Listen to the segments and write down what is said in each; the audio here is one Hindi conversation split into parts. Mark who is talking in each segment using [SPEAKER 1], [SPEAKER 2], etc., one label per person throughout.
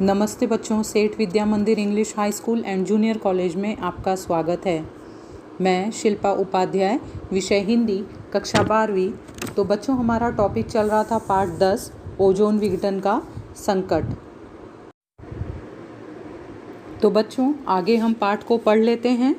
[SPEAKER 1] नमस्ते बच्चों, सेठ विद्या मंदिर English high school and junior college में आपका स्वागत है। मैं शिल्पा उपाध्याय, विषय हिंदी, कक्षा 12वीं। तो बच्चों, हमारा टॉपिक चल रहा था पार्ट 10, ओजोन विघटन का संकट। तो बच्चों, आगे हम पाठ को पढ़ लेते हैं।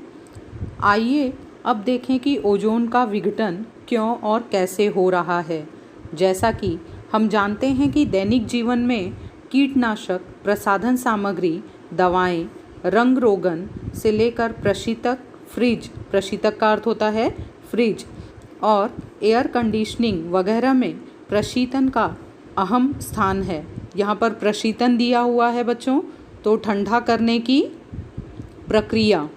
[SPEAKER 1] आइए अब देखें कि ओजोन का विघटन क्यों और कैसे हो रहा है। जैसा कि हम जानते हैं कि दैनिक जीवन में कीटनाशक, प्रसाधन सामग्री, दवाएं, रंग रोगन से लेकर प्रशीतक, फ्रिज, प्रशीतक का अर्थ होता है फ्रिज, और एयर कंडीशनिंग वगैरह में प्रशीतन का अहम स्थान है। यहाँ पर प्रशीतन दिया हुआ है बच्चों, तो ठंडा करने की प्रक्रिया।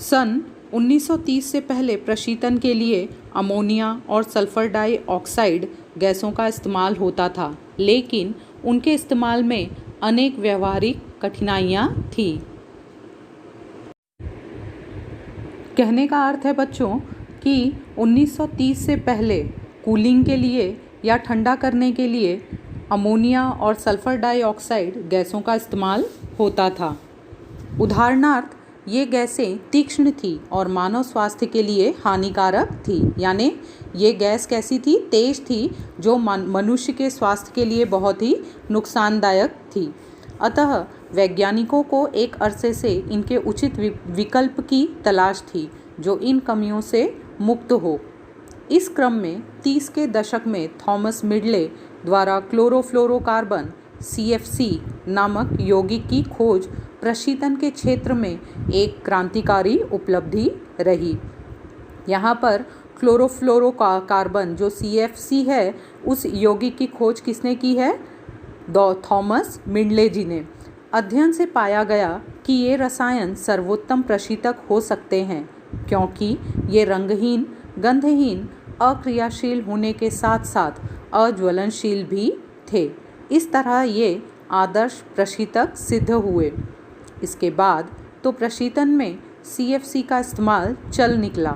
[SPEAKER 1] सन 1930 से पहले प्रशीतन के लिए अमोनिया और सल्फर डाइऑक्साइड गैसों का इस्तेमाल होता था, लेकिन उनके इस्तेमाल में अनेक व्यवहारिक कठिनाइयाँ थी। कहने का अर्थ है बच्चों कि 1930 से पहले कूलिंग के लिए या ठंडा करने के लिए अमोनिया और सल्फर डाइऑक्साइड गैसों का इस्तेमाल होता था। उदाहरणार्थ, ये गैसें तीक्ष्ण थी और मानव स्वास्थ्य के लिए हानिकारक थी। यानी ये गैस कैसी थी? तेज थी, जो मनुष्य के स्वास्थ्य के लिए बहुत ही नुकसानदायक थी। अतः वैज्ञानिकों को एक अरसे से इनके उचित विकल्प की तलाश थी जो इन कमियों से मुक्त हो। इस क्रम में 30 के दशक में थॉमस मिडले द्वारा क्लोरोफ्लोरोकार्बन CFC नामक यौगिक की खोज प्रशीतन के क्षेत्र में एक क्रांतिकारी उपलब्धि रही। यहाँ पर क्लोरोफ्लोरोकार्बन जो CFC है, उस यौगिक की खोज किसने की है? थॉमस मिडले जी ने। अध्ययन से पाया गया कि ये रसायन सर्वोत्तम प्रशीतक हो सकते हैं क्योंकि ये रंगहीन, गंधहीन, अक्रियाशील होने के साथ साथ अज्वलनशील भी थे। इस तरह ये आदर्श प्रशीतक सिद्ध हुए। इसके बाद तो प्रशीतन में CFC का इस्तेमाल चल निकला।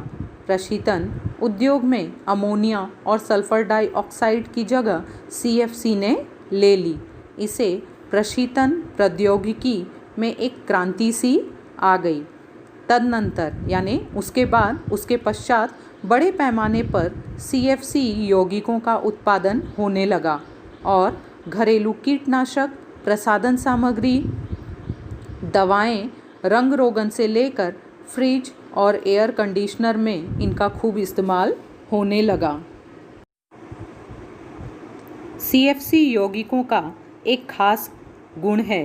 [SPEAKER 1] प्रशीतन उद्योग में अमोनिया और सल्फर डाइऑक्साइड की जगह CFC ने ले ली। इसे प्रशीतन प्रौद्योगिकी में एक क्रांति सी आ गई। तदनंतर यानी उसके पश्चात बड़े पैमाने पर CFC यौगिकों का उत्पादन होने लगा और घरेलू कीटनाशक, प्रसाधन सामग्री, दवाएं, रंग रोगन से लेकर फ्रिज और एयर कंडीशनर में इनका खूब इस्तेमाल होने लगा। CFC यौगिकों का एक खास गुण है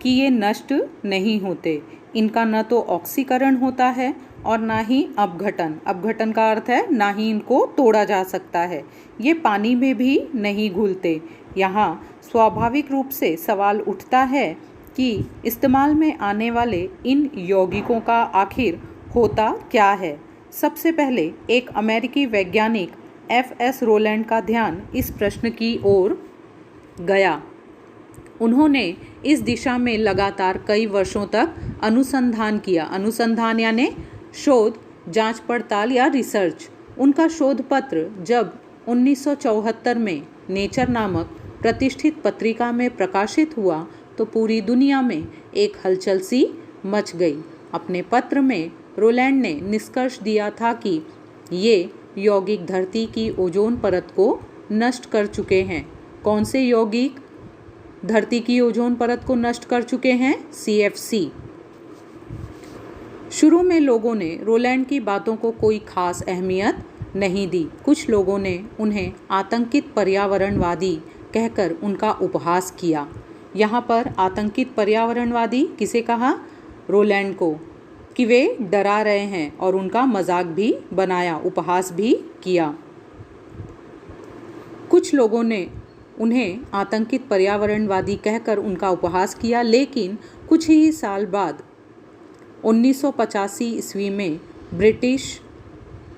[SPEAKER 1] कि ये नष्ट नहीं होते। इनका न तो ऑक्सीकरण होता है और ना ही अपघटन। अपघटन का अर्थ है ना ही इनको तोड़ा जा सकता है। ये पानी में भी नहीं घुलते। यहाँ स्वाभाविक रूप से सवाल उठता है कि इस्तेमाल में आने वाले इन यौगिकों का आखिर होता क्या है। सबसे पहले एक अमेरिकी वैज्ञानिक FS रोलैंड का ध्यान इस प्रश्न की ओर गया। उन्होंने इस दिशा में लगातार कई वर्षों तक अनुसंधान किया। अनुसंधान यानी शोध, जांच पड़ताल या रिसर्च। उनका शोध पत्र जब 1974 में नेचर नामक प्रतिष्ठित पत्रिका में प्रकाशित हुआ तो पूरी दुनिया में एक हलचल सी मच गई। अपने पत्र में रोलैंड ने निष्कर्ष दिया था कि ये यौगिक धरती की ओजोन परत को नष्ट कर चुके हैं। कौन से यौगिक धरती की ओजोन परत को नष्ट कर चुके हैं? CFC। शुरू में लोगों ने रोलैंड की बातों को कोई खास अहमियत नहीं दी। कुछ लोगों ने उन्हें आतंकित पर्यावरणवादी कहकर उनका उपहास किया। यहाँ पर आतंकित पर्यावरणवादी किसे कहा? रोलैंड को, कि वे डरा रहे हैं, और उनका मजाक भी बनाया, उपहास भी किया। कुछ लोगों ने उन्हें आतंकित पर्यावरणवादी कहकर उनका उपहास किया, लेकिन कुछ ही साल बाद 1985 ईस्वी में ब्रिटिश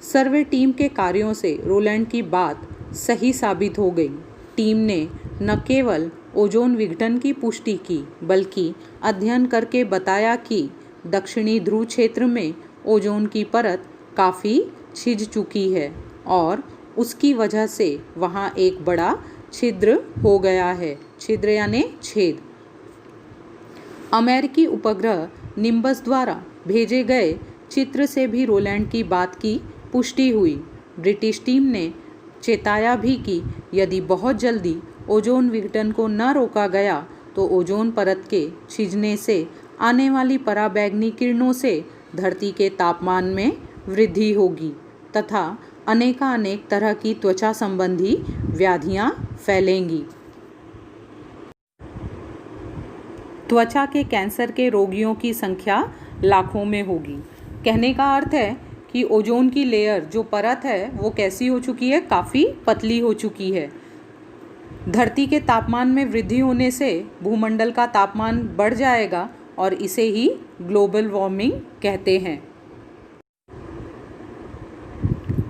[SPEAKER 1] सर्वे टीम के कार्यों से रोलैंड की बात सही साबित हो गई। टीम ने न केवल ओजोन विघटन की पुष्टि की, बल्कि अध्ययन करके बताया कि दक्षिणी ध्रुव क्षेत्र में ओजोन की परत काफ़ी छिज चुकी है और उसकी वजह से वहाँ एक बड़ा छिद्र हो गया है। छिद्र यानी छेद। अमेरिकी उपग्रह निम्बस द्वारा भेजे गए चित्र से भी रोलैंड की बात की पुष्टि हुई। ब्रिटिश टीम ने चेताया भी कि यदि बहुत जल्दी ओजोन विघटन को न रोका गया तो ओजोन परत के छिजने से आने वाली पराबैंगनी किरणों से धरती के तापमान में वृद्धि होगी तथा अनेकानेक तरह की त्वचा संबंधी व्याधियां फैलेंगी। त्वचा के कैंसर के रोगियों की संख्या लाखों में होगी। कहने का अर्थ है कि ओजोन की लेयर जो परत है वो कैसी हो चुकी है, काफ़ी पतली हो चुकी है। धरती के तापमान में वृद्धि होने से भूमंडल का तापमान बढ़ जाएगा और इसे ही ग्लोबल वार्मिंग कहते हैं।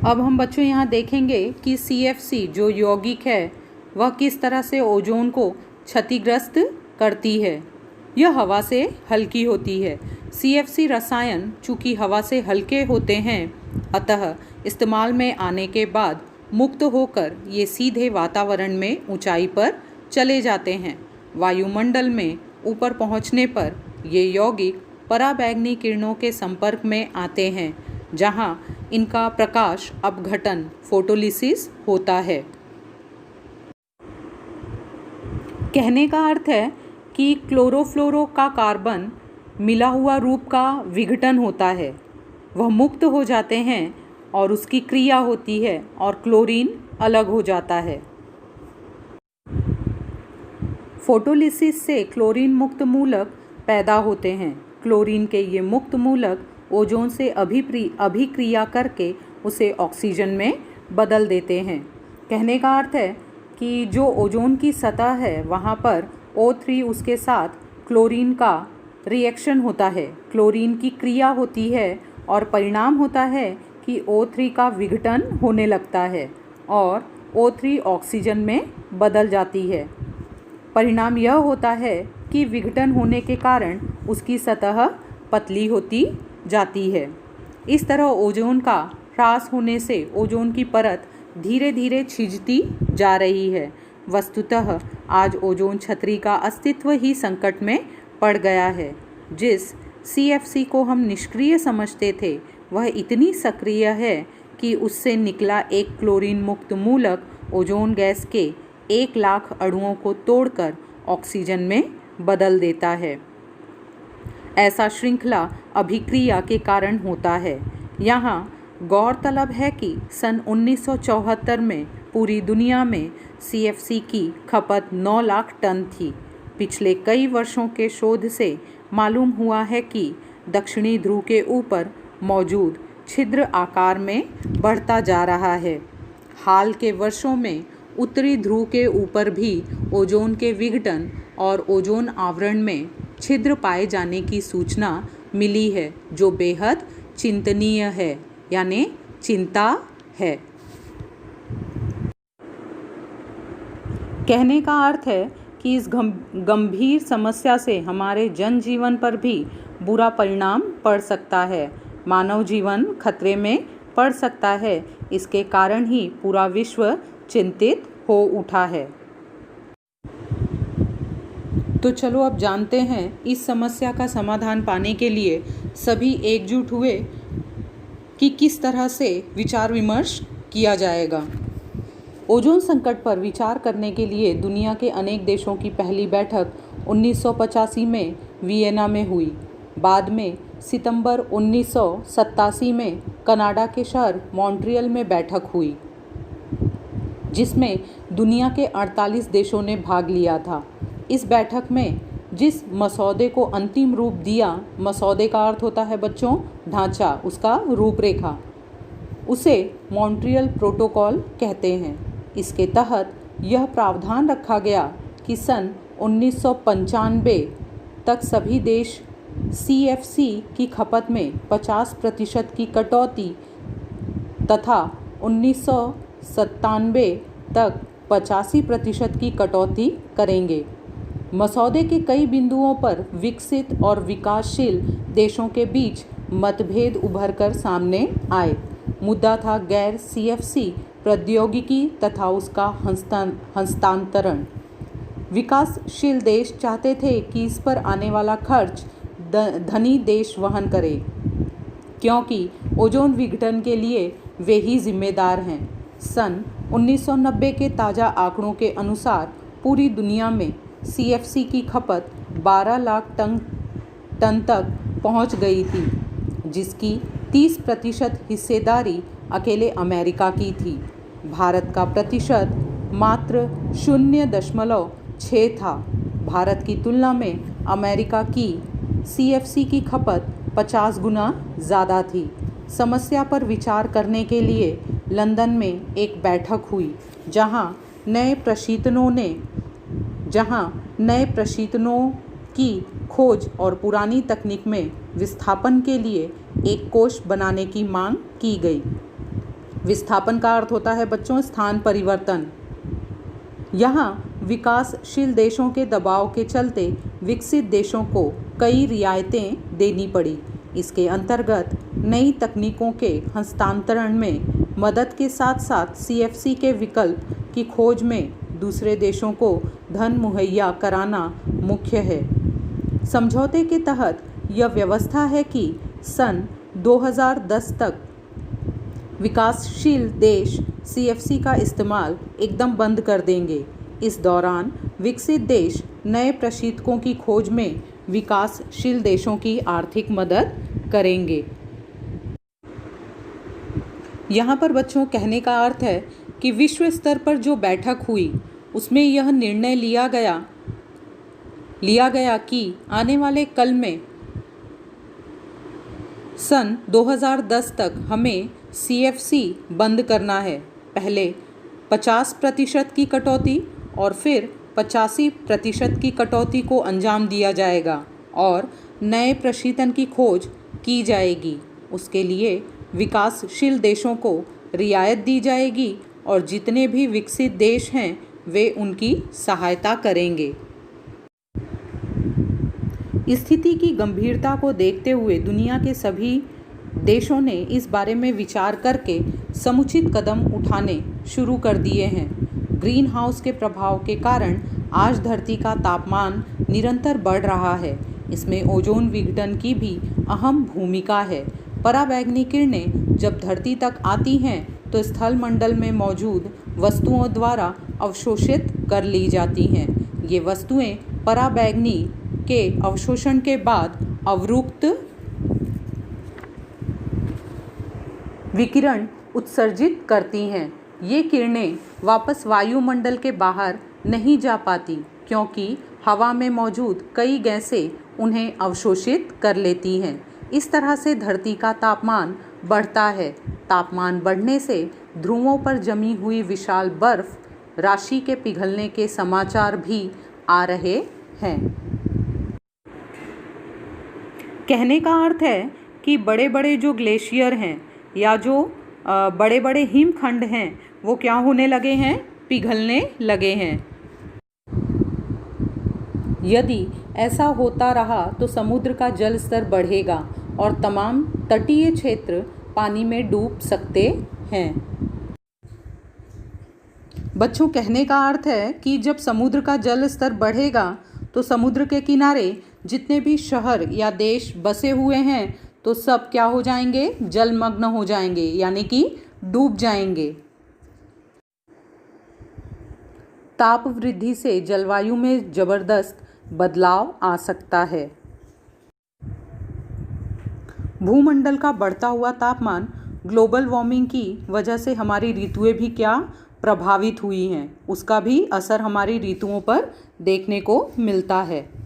[SPEAKER 1] अब हम बच्चों यहाँ देखेंगे कि CFC जो यौगिक है वह किस तरह से ओजोन को क्षतिग्रस्त करती है। यह हवा से हल्की होती है। CFC रसायन चूँकि हवा से हल्के होते हैं अतः इस्तेमाल में आने के बाद मुक्त होकर ये सीधे वातावरण में ऊंचाई पर चले जाते हैं। वायुमंडल में ऊपर पहुंचने पर ये यौगिक पराबैंगनी किरणों के संपर्क में आते हैं जहां इनका प्रकाश अपघटन फोटोलिसिस होता है। कहने का अर्थ है कि क्लोरोफ्लोरो का कार्बन मिला हुआ रूप का विघटन होता है, वह मुक्त हो जाते हैं और उसकी क्रिया होती है और क्लोरीन अलग हो जाता है। फोटोलिसिस से क्लोरीन मुक्त मूलक पैदा होते हैं। क्लोरीन के ये मुक्त मूलक ओजोन से अभिक्रिया करके उसे ऑक्सीजन में बदल देते हैं। कहने का अर्थ है कि जो ओजोन की सतह है वहाँ पर O3 उसके साथ क्लोरीन का रिएक्शन होता है, क्लोरीन की क्रिया होती है और परिणाम होता है कि O3 का विघटन होने लगता है और O3 ऑक्सीजन में बदल जाती है। परिणाम यह होता है कि विघटन होने के कारण उसकी सतह पतली होती जाती है। इस तरह ओजोन का ह्रास होने से ओजोन की परत धीरे धीरे छिजती जा रही है। वस्तुतः आज ओजोन छतरी का अस्तित्व ही संकट में पड़ गया है। जिस CFC को हम निष्क्रिय समझते थे वह इतनी सक्रिय है कि उससे निकला एक क्लोरीन मुक्त मूलक ओजोन गैस के 1 लाख अणुओं को तोड़कर ऑक्सीजन में बदल देता है। ऐसा श्रृंखला अभिक्रिया के कारण होता है। यहाँ गौरतलब है कि सन 1974 में पूरी दुनिया में CFC की खपत 9 लाख टन थी। पिछले कई वर्षों के शोध से मालूम हुआ है कि दक्षिणी ध्रुव के ऊपर मौजूद छिद्र आकार में बढ़ता जा रहा है। हाल के वर्षों में उत्तरी ध्रुव के ऊपर भी ओजोन के विघटन और ओजोन आवरण में छिद्र पाए जाने की सूचना मिली है जो बेहद चिंतनीय है, यानी चिंता है। कहने का अर्थ है कि इस गंभीर समस्या से हमारे जनजीवन पर भी बुरा परिणाम पड़ सकता है। मानव जीवन खतरे में पड़ सकता है। इसके कारण ही पूरा विश्व चिंतित हो उठा है। तो चलो अब जानते हैं इस समस्या का समाधान पाने के लिए सभी एकजुट हुए कि किस तरह से विचार विमर्श किया जाएगा। ओजोन संकट पर विचार करने के लिए दुनिया के अनेक देशों की पहली बैठक 1985 में वियना में हुई। बाद में सितंबर 1987 में कनाडा के शहर मॉन्ट्रियल में बैठक हुई जिसमें दुनिया के 48 देशों ने भाग लिया था। इस बैठक में जिस मसौदे को अंतिम रूप दिया, मसौदे का अर्थ होता है बच्चों ढांचा, उसका रूपरेखा, उसे मॉन्ट्रियल प्रोटोकॉल कहते हैं। इसके तहत यह प्रावधान रखा गया कि सन 1995 तक सभी देश CFC की खपत में 50% की कटौती तथा 1997 तक 85% की कटौती करेंगे। मसौदे के कई बिंदुओं पर विकसित और विकासशील देशों के बीच मतभेद उभरकर सामने आए। मुद्दा था गैर CFC प्रौद्योगिकी तथा उसका हस्तांतरण। विकासशील देश चाहते थे कि इस पर आने वाला खर्च धनी देश वहन करे, क्योंकि ओजोन विघटन के लिए वे ही जिम्मेदार हैं। सन 1990 के ताज़ा आंकड़ों के अनुसार पूरी दुनिया में CFC की खपत 12 लाख टन तक पहुंच गई थी, जिसकी 30% हिस्सेदारी अकेले अमेरिका की थी। भारत का प्रतिशत मात्र 0.6 था। भारत की तुलना में अमेरिका की CFC की खपत 50 गुना ज़्यादा थी। समस्या पर विचार करने के लिए लंदन में एक बैठक हुई, जहां नए प्रशीतनों की खोज और पुरानी तकनीक में विस्थापन के लिए एक कोष बनाने की मांग की गई। विस्थापन का अर्थ होता है बच्चों स्थान परिवर्तन। यहाँ विकासशील देशों के दबाव के चलते विकसित देशों को कई रियायतें देनी पड़ी। इसके अंतर्गत नई तकनीकों के हस्तांतरण में मदद के साथ साथ CFC के विकल्प की खोज में दूसरे देशों को धन मुहैया कराना मुख्य है। समझौते के तहत यह व्यवस्था है कि सन 2010 तक विकासशील देश CFC का इस्तेमाल एकदम बंद कर देंगे। इस दौरान विकसित देश नए प्रशीतकों की खोज में विकासशील देशों की आर्थिक मदद करेंगे। यहाँ पर बच्चों कहने का अर्थ है कि विश्व स्तर पर जो बैठक हुई उसमें यह निर्णय लिया गया कि आने वाले कल में सन 2010 तक हमें CFC बंद करना है। पहले 50% की कटौती और फिर 85% की कटौती को अंजाम दिया जाएगा और नए प्रशीतन की खोज की जाएगी। उसके लिए विकासशील देशों को रियायत दी जाएगी और जितने भी विकसित देश हैं वे उनकी सहायता करेंगे। स्थिति की गंभीरता को देखते हुए दुनिया के सभी देशों ने इस बारे में विचार करके समुचित कदम उठाने शुरू कर दिए हैं। ग्रीन हाउस के प्रभाव के कारण आज धरती का तापमान निरंतर बढ़ रहा है। इसमें ओजोन विघटन की भी अहम भूमिका है। पराबैंगनी किरणें जब धरती तक आती हैं तो स्थल मंडल में मौजूद वस्तुओं द्वारा अवशोषित कर ली जाती हैं। ये वस्तुएं पराबैंगनी के अवशोषण के बाद अवरुक्त विकिरण उत्सर्जित करती हैं। ये किरणें वापस वायुमंडल के बाहर नहीं जा पाती, क्योंकि हवा में मौजूद कई गैसें उन्हें अवशोषित कर लेती हैं। इस तरह से धरती का तापमान बढ़ता है। तापमान बढ़ने से ध्रुवों पर जमी हुई विशाल बर्फ राशि के पिघलने के समाचार भी आ रहे हैं। कहने का अर्थ है कि बड़े बड़े जो ग्लेशियर हैं या जो बड़े बड़े हिमखंड हैं वो क्या होने लगे हैं, पिघलने लगे हैं। यदि ऐसा होता रहा तो समुद्र का जल स्तर बढ़ेगा और तमाम तटीय क्षेत्र पानी में डूब सकते हैं। बच्चों कहने का अर्थ है कि जब समुद्र का जल स्तर बढ़ेगा तो समुद्र के किनारे जितने भी शहर या देश बसे हुए हैं तो सब क्या हो जाएंगे, जलमग्न हो जाएंगे, यानी कि डूब जाएंगे। ताप वृद्धि से जलवायु में जबरदस्त बदलाव आ सकता है। भूमंडल का बढ़ता हुआ तापमान, ग्लोबल वार्मिंग की वजह से हमारी ऋतुएं भी क्या प्रभावित हुई हैं, उसका भी असर हमारी ऋतुओं पर देखने को मिलता है।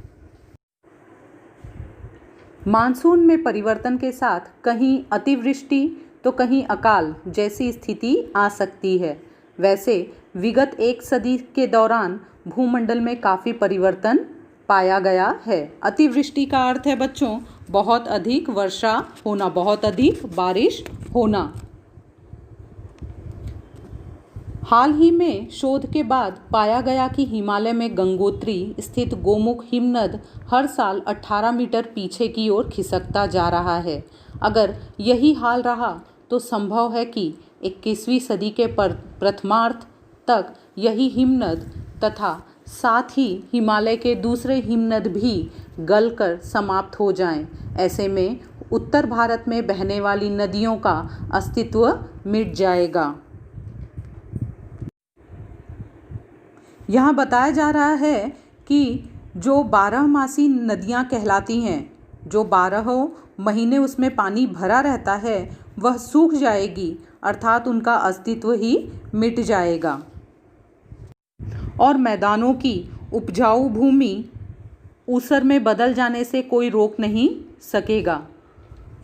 [SPEAKER 1] मानसून में परिवर्तन के साथ कहीं अतिवृष्टि तो कहीं अकाल जैसी स्थिति आ सकती है। वैसे विगत एक सदी के दौरान भूमंडल में काफ़ी परिवर्तन पाया गया है। अतिवृष्टि का अर्थ है बच्चों बहुत अधिक वर्षा होना, बहुत अधिक बारिश होना। हाल ही में शोध के बाद पाया गया कि हिमालय में गंगोत्री स्थित गोमुख हिमनद हर साल 18 मीटर पीछे की ओर खिसकता जा रहा है। अगर यही हाल रहा तो संभव है कि 21वीं सदी के प्रथमार्ध तक यही हिमनद तथा साथ ही हिमालय के दूसरे हिमनद भी गलकर समाप्त हो जाएं। ऐसे में उत्तर भारत में बहने वाली नदियों का अस्तित्व मिट जाएगा। यहाँ बताया जा रहा है कि जो 12मासी नदियाँ कहलाती हैं, जो 12 महीने उसमें पानी भरा रहता है, वह सूख जाएगी, अर्थात उनका अस्तित्व ही मिट जाएगा और मैदानों की उपजाऊ भूमि ऊसर में बदल जाने से कोई रोक नहीं सकेगा।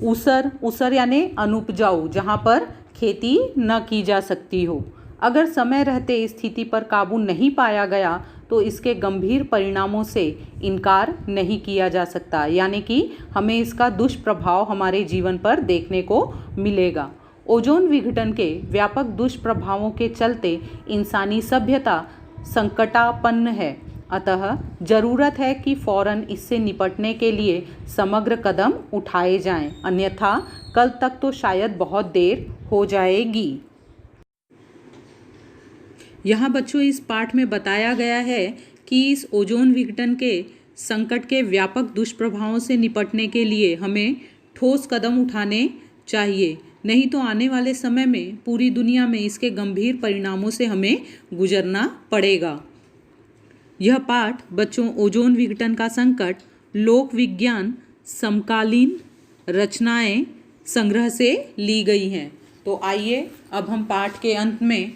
[SPEAKER 1] ऊसर यानी अनुपजाऊ, जहाँ पर खेती न की जा सकती हो। अगर समय रहते इस स्थिति पर काबू नहीं पाया गया तो इसके गंभीर परिणामों से इनकार नहीं किया जा सकता, यानी कि हमें इसका दुष्प्रभाव हमारे जीवन पर देखने को मिलेगा। ओजोन विघटन के व्यापक दुष्प्रभावों के चलते इंसानी सभ्यता संकटापन्न है, अतः ज़रूरत है कि फौरन इससे निपटने के लिए समग्र कदम उठाए जाएं, अन्यथा कल तक तो शायद बहुत देर हो जाएगी। यहाँ बच्चों इस पाठ में बताया गया है कि इस ओजोन विघटन के संकट के व्यापक दुष्प्रभावों से निपटने के लिए हमें ठोस कदम उठाने चाहिए, नहीं तो आने वाले समय में पूरी दुनिया में इसके गंभीर परिणामों से हमें गुजरना पड़ेगा। यह पाठ बच्चों ओजोन विघटन का संकट लोक विज्ञान समकालीन रचनाएं संग्रह से ली गई हैं। तो आइए अब हम पाठ के अंत में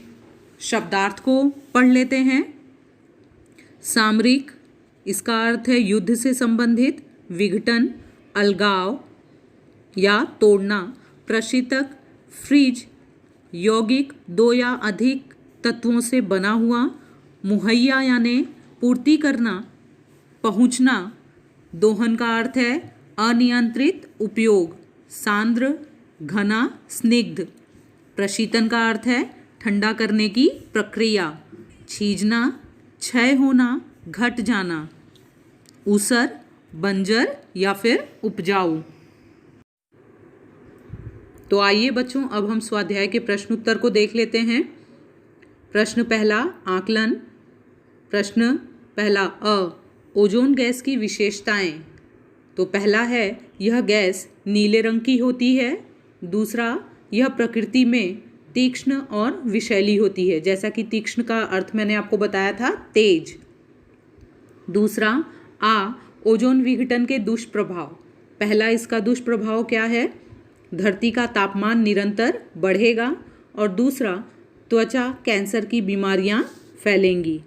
[SPEAKER 1] शब्दार्थ को पढ़ लेते हैं। सामरिक, इसका अर्थ है युद्ध से संबंधित। विघटन, अलगाव या तोड़ना। प्रशीतक, फ्रिज, यौगिक, 2 या अधिक तत्वों से बना हुआ। मुहैया यानी पूर्ति करना, पहुंचना। दोहन का अर्थ है अनियंत्रित उपयोग। सांद्र, घना, स्निग्ध। प्रशीतन का अर्थ है ठंडा करने की प्रक्रिया। छीजना, क्षय होना, घट जाना। ऊसर, बंजर या फिर उपजाऊ। तो आइए बच्चों अब हम स्वाध्याय के प्रश्न उत्तर को देख लेते हैं। प्रश्न पहला, आकलन। प्रश्न पहला अ, ओजोन गैस की विशेषताएं। तो पहला है यह गैस नीले रंग की होती है। दूसरा, यह प्रकृति में तीक्ष्ण और विषैली होती है, जैसा कि तीक्ष्ण का अर्थ मैंने आपको बताया था तेज। दूसरा, आ, ओजोन विघटन के दुष्प्रभाव। पहला इसका दुष्प्रभाव क्या है? धरती का तापमान निरंतर बढ़ेगा। और दूसरा, त्वचा कैंसर की बीमारियां फैलेंगी।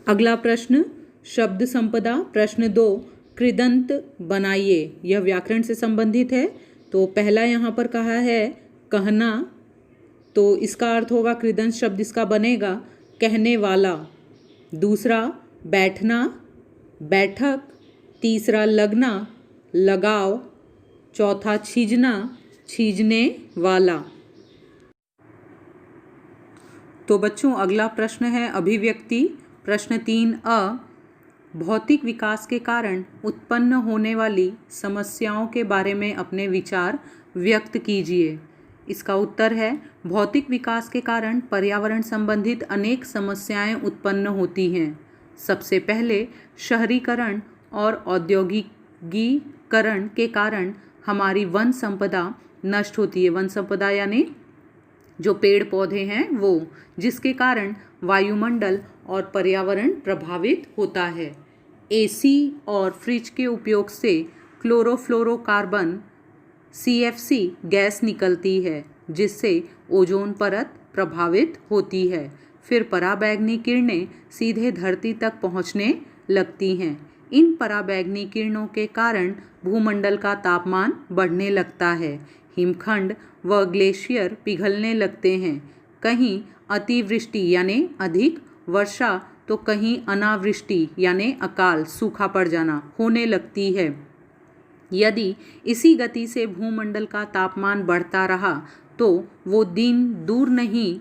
[SPEAKER 1] अगला प्रश्न, शब्द संपदा। प्रश्न 2, कृदंत बनाइए। यह व्याकरण से संबंधित है। तो पहला यहाँ पर कहा है कहना, तो इसका अर्थ होगा कृदंत शब्द इसका बनेगा कहने वाला। दूसरा, बैठना, बैठक। तीसरा, लगना, लगाव। चौथा, छीजना, छीजने वाला। तो बच्चों अगला प्रश्न है अभिव्यक्ति। प्रश्न 3 अ, भौतिक विकास के कारण उत्पन्न होने वाली समस्याओं के बारे में अपने विचार व्यक्त कीजिए। इसका उत्तर है भौतिक विकास के कारण पर्यावरण संबंधित अनेक समस्याएं उत्पन्न होती हैं। सबसे पहले शहरीकरण और औद्योगिकीकरण के कारण हमारी वन संपदा नष्ट होती है। वन संपदा यानी जो पेड़ पौधे हैं वो, जिसके कारण वायुमंडल और पर्यावरण प्रभावित होता है। एसी और फ्रिज के उपयोग से क्लोरोफ्लोरोकार्बन CFC गैस निकलती है, जिससे ओजोन परत प्रभावित होती है। फिर पराबैंगनी किरणें सीधे धरती तक पहुंचने लगती हैं। इन पराबैंगनी किरणों के कारण भूमंडल का तापमान बढ़ने लगता है। हिमखंड व ग्लेशियर पिघलने लगते हैं। कहीं अतिवृष्टि यानी अधिक वर्षा तो कहीं अनावृष्टि यानी अकाल सूखा पड़ जाना होने लगती है। यदि इसी गति से भूमंडल का तापमान बढ़ता रहा तो वो दिन दूर नहीं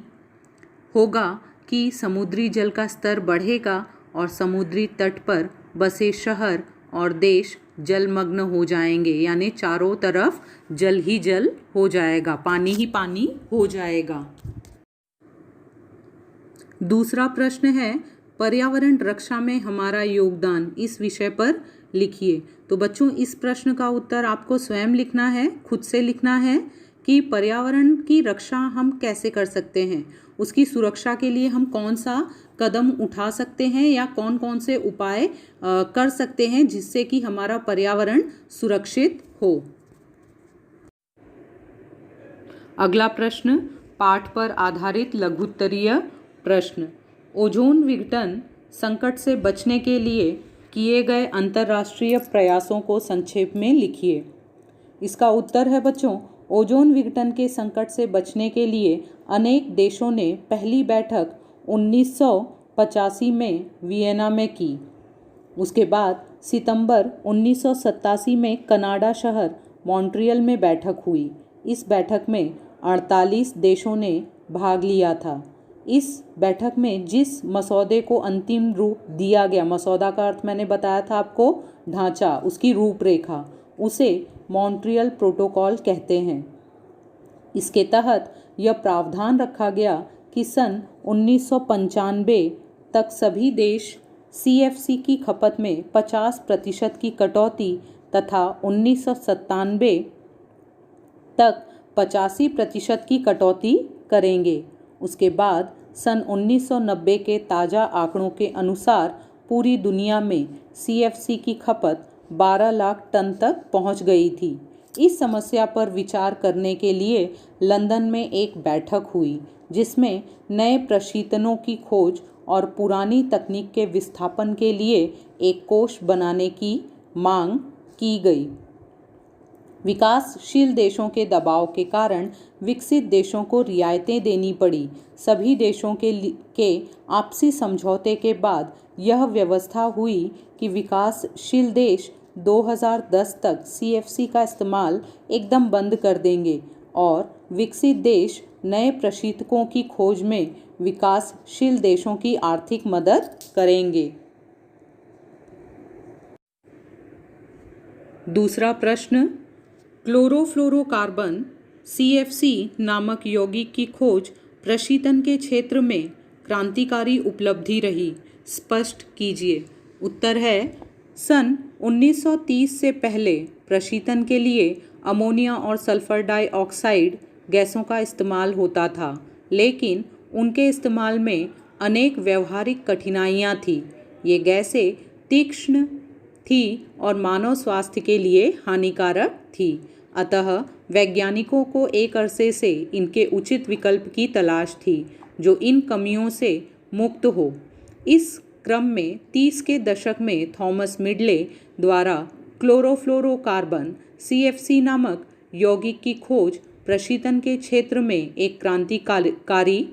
[SPEAKER 1] होगा कि समुद्री जल का स्तर बढ़ेगा और समुद्री तट पर बसे शहर और देश जलमग्न हो जाएंगे, यानी चारों तरफ जल ही जल हो जाएगा, पानी ही पानी हो जाएगा। दूसरा प्रश्न है, पर्यावरण रक्षा में हमारा योगदान, इस विषय पर लिखिए। तो बच्चों इस प्रश्न का उत्तर आपको स्वयं लिखना है, खुद से लिखना है कि पर्यावरण की रक्षा हम कैसे कर सकते हैं, उसकी सुरक्षा के लिए हम कौन सा कदम उठा सकते हैं या कौन कौन से उपाय कर सकते हैं जिससे कि हमारा पर्यावरण सुरक्षित हो। अगला प्रश्न, पाठ पर आधारित लघुत्तरीय प्रश्न। ओजोन विघटन संकट से बचने के लिए किए गए अंतर्राष्ट्रीय प्रयासों को संक्षेप में लिखिए। इसका उत्तर है बच्चों, ओजोन विघटन के संकट से बचने के लिए अनेक देशों ने पहली बैठक 1985 में वियना में की। उसके बाद सितंबर 1987 में कनाडा शहर मॉन्ट्रियल में बैठक हुई। इस बैठक में 48 देशों ने भाग लिया था। इस बैठक में जिस मसौदे को अंतिम रूप दिया गया, मसौदा का अर्थ मैंने बताया था आपको, ढांचा, उसकी रूपरेखा, उसे मॉन्ट्रियल प्रोटोकॉल कहते हैं। इसके तहत यह प्रावधान रखा गया कि सन 1995 तक सभी देश CFC की खपत में 50% की कटौती तथा 1997 तक 85% की कटौती करेंगे। उसके बाद सन 1990 के ताज़ा आंकड़ों के अनुसार पूरी दुनिया में CFC की खपत 12 लाख टन तक पहुंच गई थी। इस समस्या पर विचार करने के लिए लंदन में एक बैठक हुई जिसमें नए प्रशीतनों की खोज और पुरानी तकनीक के विस्थापन के लिए एक कोष बनाने की मांग की गई। विकासशील देशों के दबाव के कारण विकसित देशों को रियायतें देनी पड़ी। सभी देशों के आपसी समझौते के बाद यह व्यवस्था हुई कि विकासशील देश 2010 तक CFC का इस्तेमाल एकदम बंद कर देंगे और विकसित देश नए प्रशीतकों की खोज में विकासशील देशों की आर्थिक मदद करेंगे। दूसरा प्रश्न, क्लोरोफ्लोरोकार्बन CFC नामक यौगिक की खोज प्रशीतन के क्षेत्र में क्रांतिकारी उपलब्धि रही, स्पष्ट कीजिए। उत्तर है, सन 1930 से पहले प्रशीतन के लिए अमोनिया और सल्फर डाइऑक्साइड गैसों का इस्तेमाल होता था, लेकिन उनके इस्तेमाल में अनेक व्यावहारिक कठिनाइयाँ थीं। ये गैसें तीक्ष्ण थी और मानव स्वास्थ्य के लिए हानिकारक थी। अतः वैज्ञानिकों को एक अरसे से इनके उचित विकल्प की तलाश थी जो इन कमियों से मुक्त हो। इस क्रम में 30 के दशक में थॉमस मिडले द्वारा क्लोरोफ्लोरोकार्बन CFC नामक यौगिक की खोज प्रशीतन के क्षेत्र में एक क्रांतिकारी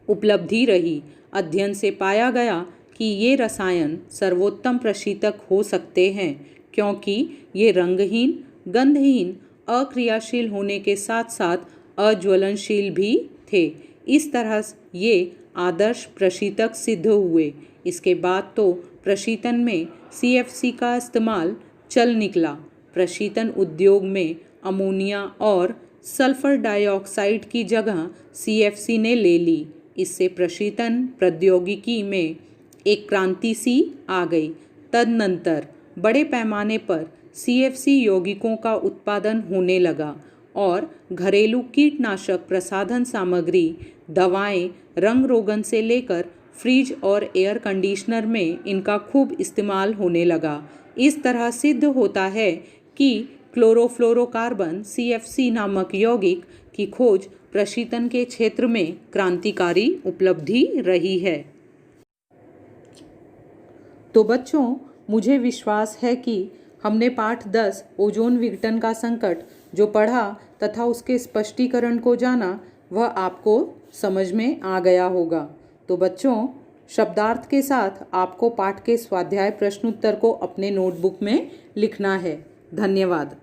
[SPEAKER 1] उपलब्धि रही। अध्ययन से पाया गया कि ये रसायन सर्वोत्तम प्रशीतक हो सकते हैं क्योंकि ये रंगहीन, गंधहीन, अक्रियाशील होने के साथ साथ अज्वलनशील भी थे। इस तरह ये आदर्श प्रशीतक सिद्ध हुए। इसके बाद तो प्रशीतन में CFC का इस्तेमाल चल निकला। प्रशीतन उद्योग में अमोनिया और सल्फर डाइऑक्साइड की जगह CFC ने ले ली। इससे प्रशीतन प्रौद्योगिकी में एक क्रांति सी आ गई। तदनंतर बड़े पैमाने पर CFC यौगिकों का उत्पादन होने लगा और घरेलू कीटनाशक प्रसाधन सामग्री, दवाएं, रंग रोगन से लेकर फ्रिज और एयर कंडीशनर में इनका खूब इस्तेमाल होने लगा। इस तरह सिद्ध होता है कि क्लोरोफ्लोरोकार्बन CFC नामक यौगिक की खोज प्रशीतन के क्षेत्र में क्रांतिकारी उपलब्धि रही है। तो बच्चों, मुझे विश्वास है कि हमने पाठ 10 ओजोन विघटन का संकट जो पढ़ा तथा उसके स्पष्टीकरण को जाना, वह आपको समझ में आ गया होगा। तो बच्चों, शब्दार्थ के साथ आपको पाठ के स्वाध्याय प्रश्नोत्तर को अपने नोटबुक में लिखना है। धन्यवाद।